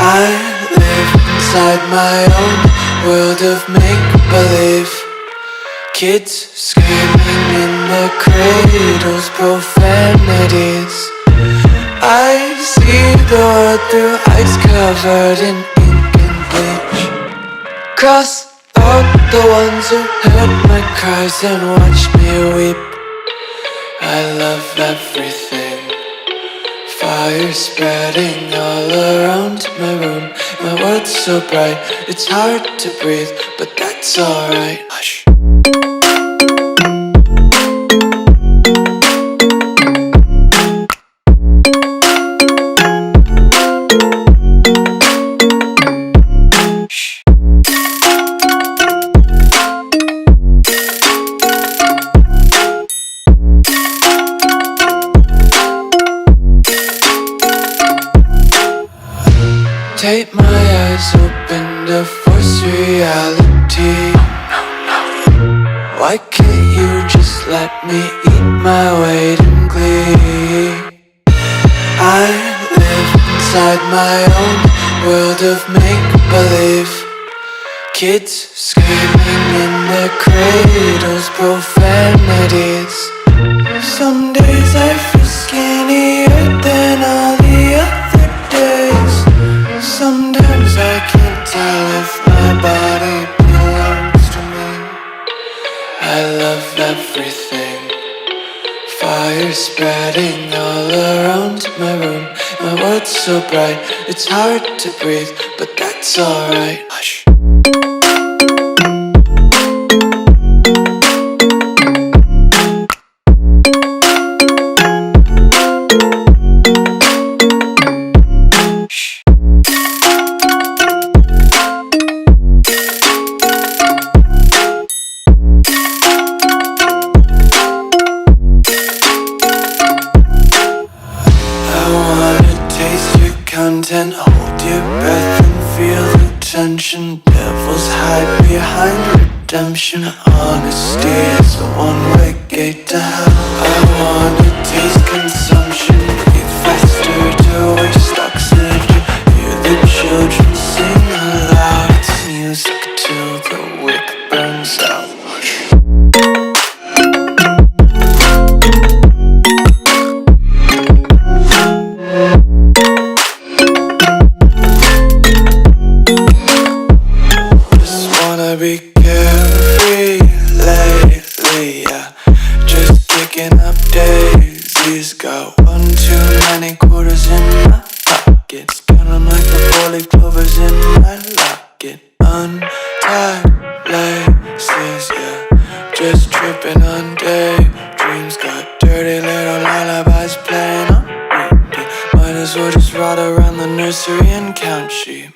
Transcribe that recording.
I live inside my own world of make-believe. Kids screaming in their cradles, profanities. I see the world through ice covered in ink and bleach. Cross out the ones who heard my cries and watched me weep. I love everything. Fire spreading all around my room. My world's so bright, it's hard to breathe, but that's alright. Hush. Tape my eyes open to force reality. Why can't you just let me eat my weight in glee? I live inside my own world of make-believe. Kids screaming in their cradles, profanities. Some days I feel skinnier than all the other days. Sometimes I can't tell if my body belongs to me. I love everything. Fire spreading all around my room. My world's so bright, it's hard to breathe, but that's alright. Hush. Content, hold your breath and feel the tension. Devils hide behind redemption. Honesty is a one-way gate to hell. I wanna taste consumption, breathe faster to waste oxygen. Hear the children sing aloud. It's music till the wick burns out. Be carefree lately, yeah. Just picking up daisies. Got one too many quarters in my pockets. Count 'em like the 4-leaf clovers in my locket. Untied laces, yeah. Just tripping on daydreams. Got dirty little lullabies playing on repeat. Might as well just ride around the nursery and count sheep.